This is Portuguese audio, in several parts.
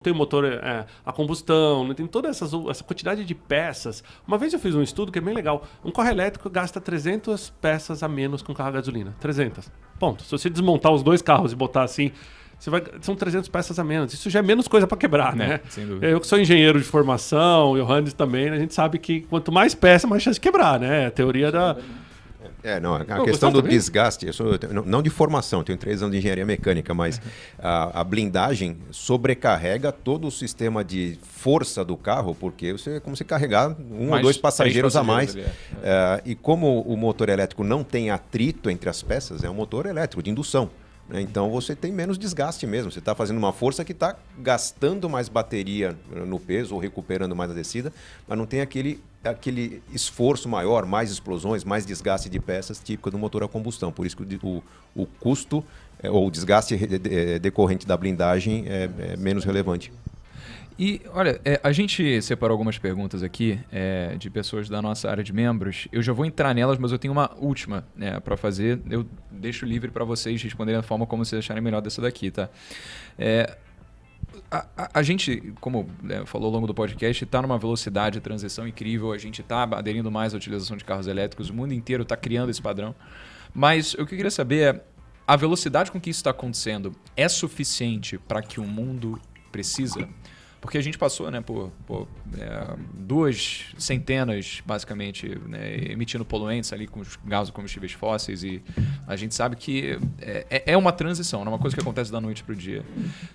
tem o motor a combustão, né? Tem toda essa quantidade de peças. Uma vez eu fiz um estudo que é bem legal. Um carro elétrico gasta 300 peças a menos que um carro a gasolina. 300. Ponto. Se você desmontar os dois carros e botar assim, são 300 peças a menos. Isso já é menos coisa para quebrar, né? Sem dúvida. Eu que sou engenheiro de formação, e o Hannes também, a gente sabe que quanto mais peça, mais chance de quebrar, né? A teoria da... A questão do desgaste, não de formação, tenho 3 anos de engenharia mecânica, mas a blindagem sobrecarrega todo o sistema de força do carro, porque é como se carregar um ou dois passageiros a mais. E como o motor elétrico não tem atrito entre as peças, é um motor elétrico de indução. Então você tem menos desgaste mesmo. Você está fazendo uma força que está gastando mais bateria no peso ou recuperando mais a descida, mas não tem aquele esforço maior, mais explosões, mais desgaste de peças típico do motor a combustão. Por isso que o custo ou o desgaste decorrente da blindagem é menos relevante. E, olha, a gente separou algumas perguntas aqui de pessoas da nossa área de membros. Eu já vou entrar nelas, mas eu tenho uma última para fazer. Eu deixo livre para vocês responderem da forma como vocês acharem melhor dessa daqui, tá? A gente, como falou ao longo do podcast, está numa velocidade de transição incrível. A gente está aderindo mais à utilização de carros elétricos. O mundo inteiro está criando esse padrão. Mas o que eu queria saber é, a velocidade com que isso está acontecendo é suficiente para que o mundo precisa? Porque a gente passou, né, por 2 centenas, basicamente, né, emitindo poluentes ali com os gases e combustíveis fósseis, e a gente sabe que é uma transição, não é uma coisa que acontece da noite para o dia.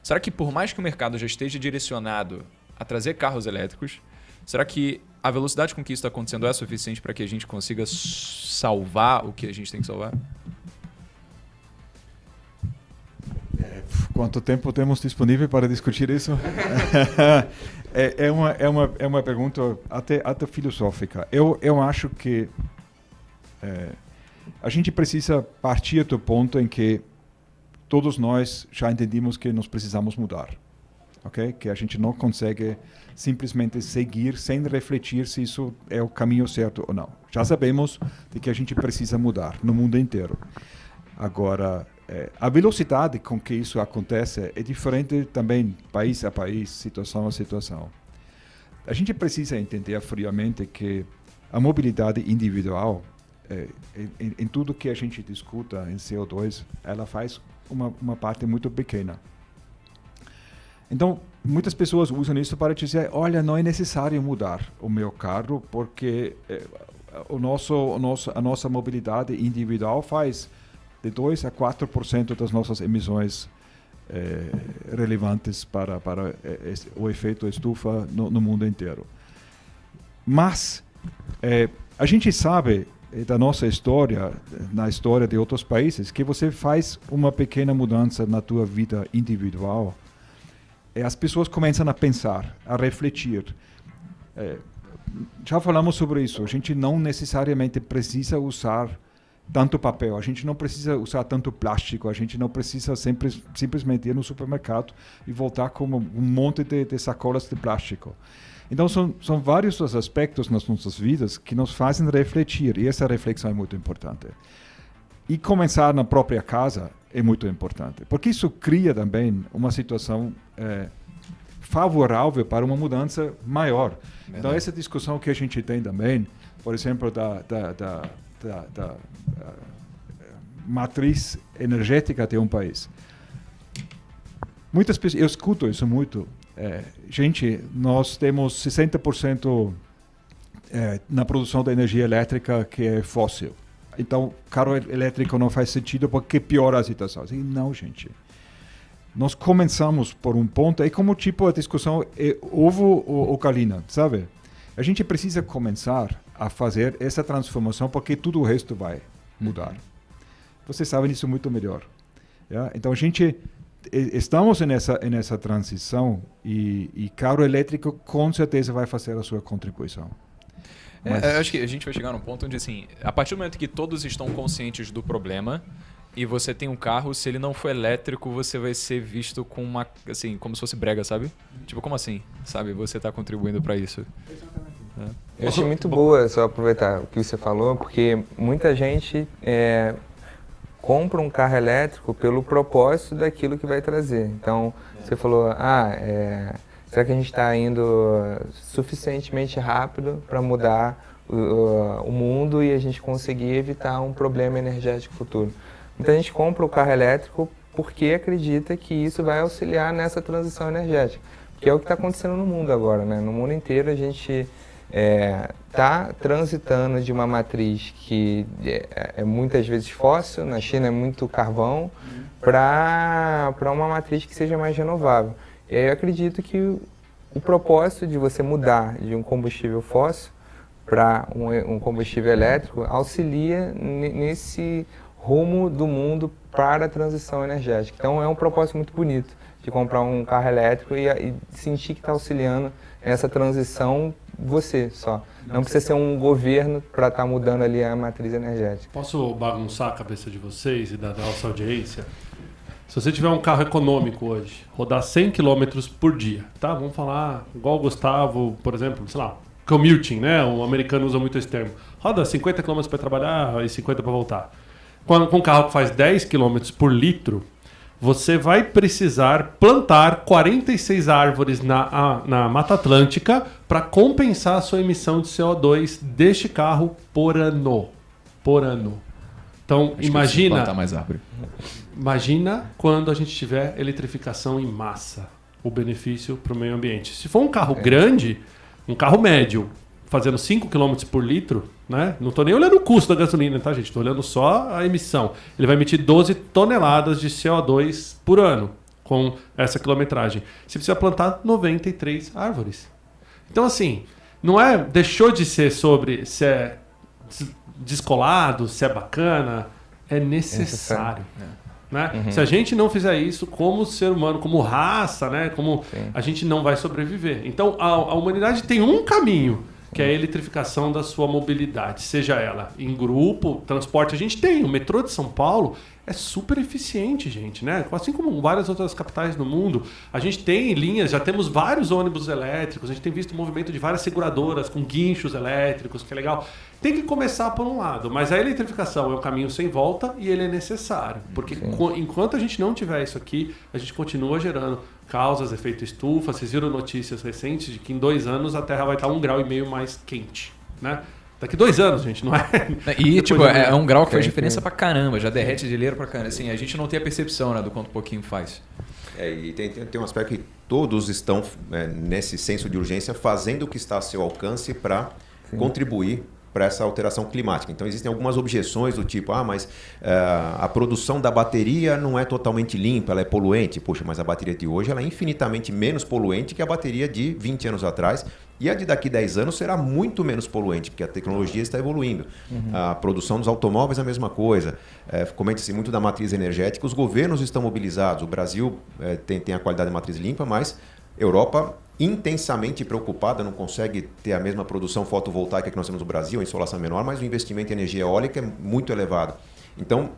Será que, por mais que o mercado já esteja direcionado a trazer carros elétricos, será que a velocidade com que isso está acontecendo é suficiente para que a gente consiga salvar o que a gente tem que salvar? Quanto tempo temos disponível para discutir isso? é uma pergunta até filosófica. Eu acho que a gente precisa partir do ponto em que todos nós já entendemos que nós precisamos mudar. Okay? Que a gente não consegue simplesmente seguir sem refletir se isso é o caminho certo ou não. Já sabemos de que a gente precisa mudar no mundo inteiro. Agora, a velocidade com que isso acontece é diferente também, país a país, situação a situação. A gente precisa entender friamente que a mobilidade individual, em tudo que a gente discuta em CO2, ela faz uma parte muito pequena. Então, muitas pessoas usam isso para dizer, olha, não é necessário mudar o meu carro, porque a nossa mobilidade individual faz de 2 a 4% das nossas emissões relevantes para o efeito estufa no mundo inteiro. Mas a gente sabe da nossa história, na história de outros países, que você faz uma pequena mudança na tua vida individual e as pessoas começam a pensar, a refletir. Já falamos sobre isso, a gente não necessariamente precisa usar tanto papel, a gente não precisa usar tanto plástico, a gente não precisa simplesmente ir no supermercado e voltar com um monte de sacolas de plástico. Então são vários os aspectos nas nossas vidas que nos fazem refletir, e essa reflexão é muito importante. E começar na própria casa é muito importante, porque isso cria também uma situação favorável para uma mudança maior. Verdade. Então essa discussão que a gente tem também, por exemplo, da matriz energética de um país. Muitas pessoas, eu escuto isso muito. Gente, nós temos 60% na produção da energia elétrica que é fóssil. Então, carro elétrico não faz sentido porque piora a situação. Assim, não, gente. Nós começamos por um ponto, é como tipo a discussão ovo ou galinha, sabe? A gente precisa começar a fazer essa transformação porque tudo o resto vai mudar. Vocês sabem isso muito melhor. Yeah? Então, a gente estamos nessa transição e carro elétrico com certeza vai fazer a sua contribuição. Eu acho que a gente vai chegar num ponto onde, assim, a partir do momento que todos estão conscientes do problema e você tem um carro, se ele não for elétrico, você vai ser visto com assim, como se fosse brega, sabe? Tipo, como assim? Sabe? Você está contribuindo para isso. Exatamente. Eu achei muito boa, só aproveitar o que você falou, porque muita gente compra um carro elétrico pelo propósito daquilo que vai trazer. Então, você falou, será que a gente está indo suficientemente rápido para mudar o mundo e a gente conseguir evitar um problema energético futuro? Então, a gente compra o carro elétrico porque acredita que isso vai auxiliar nessa transição energética. Que é o que está acontecendo no mundo agora, né? No mundo inteiro a gente está transitando de uma matriz que é muitas vezes fóssil, na China é muito carvão, para uma matriz que seja mais renovável. E aí eu acredito que o propósito de você mudar de um combustível fóssil para um combustível elétrico auxilia nesse rumo do mundo para a transição energética. Então é um propósito muito bonito de comprar um carro elétrico e sentir que está auxiliando nessa transição você só. Não precisa ser um governo para estar mudando ali a matriz energética. Posso bagunçar a cabeça de vocês e da nossa audiência? Se você tiver um carro econômico hoje, rodar 100 km por dia, tá? Vamos falar igual o Gustavo, por exemplo, sei lá, commuting, né? O americano usa muito esse termo. Roda 50 km para trabalhar e 50 para voltar. Com um carro que faz 10 km por litro, você vai precisar plantar 46 árvores na Mata Atlântica para compensar a sua emissão de CO2 deste carro por ano. Por ano. Então, imagina... plantar mais árvore. Imagina quando a gente tiver eletrificação em massa, o benefício para o meio ambiente. Se for um carro grande, um carro médio, fazendo 5 km por litro, né? Não estou nem olhando o custo da gasolina, tá, gente? Estou olhando só a emissão. Ele vai emitir 12 toneladas de CO2 por ano com essa quilometragem. Você precisa plantar 93 árvores. Então, assim, não é... Deixou de ser sobre se é descolado, se é bacana. É necessário. Né? Se a gente não fizer isso como ser humano, como raça, né? A gente não vai sobreviver. Então, a humanidade tem um caminho, que é a eletrificação da sua mobilidade, seja ela em grupo, transporte. A gente tem, o metrô de São Paulo é super eficiente, gente, né? Assim como várias outras capitais no mundo, a gente tem linhas, já temos vários ônibus elétricos, a gente tem visto o movimento de várias seguradoras com guinchos elétricos, que é legal. Tem que começar por um lado, mas a eletrificação é um caminho sem volta e ele é necessário, porque enquanto a gente não tiver isso aqui, a gente continua gerando causas, efeito estufa. Vocês viram notícias recentes de que em 2 anos a Terra vai estar 1,5 grau mais quente, né? Daqui 2 anos, gente, não é? E, tipo, é um grau que faz diferença pra caramba, já derrete geleiro pra caramba. Assim, a gente não tem a percepção, né, do quanto pouquinho faz. E tem um aspecto que todos estão, nesse senso de urgência, fazendo o que está a seu alcance para contribuir para essa alteração climática. Então, existem algumas objeções do tipo, mas a produção da bateria não é totalmente limpa, ela é poluente. Poxa, mas a bateria de hoje ela é infinitamente menos poluente que a bateria de 20 anos atrás, e a de daqui 10 anos será muito menos poluente, porque a tecnologia está evoluindo. A produção dos automóveis é a mesma coisa. Comenta-se muito da matriz energética, os governos estão mobilizados. O Brasil tem a qualidade de matriz limpa, mas Europa intensamente preocupada, não consegue ter a mesma produção fotovoltaica que nós temos no Brasil, a insolação é menor, mas o investimento em energia eólica é muito elevado. Então,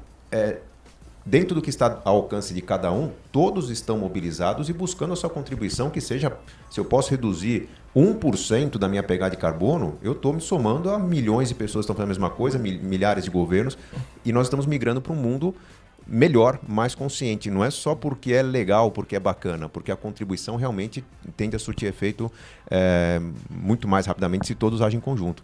dentro do que está ao alcance de cada um, todos estão mobilizados e buscando a sua contribuição, que seja, se eu posso reduzir 1% da minha pegada de carbono, eu estou me somando a milhões de pessoas que estão fazendo a mesma coisa, milhares de governos, e nós estamos migrando para um mundo melhor, mais consciente. Não é só porque é legal, porque é bacana, porque a contribuição realmente tende a surtir efeito muito mais rapidamente se todos agem em conjunto.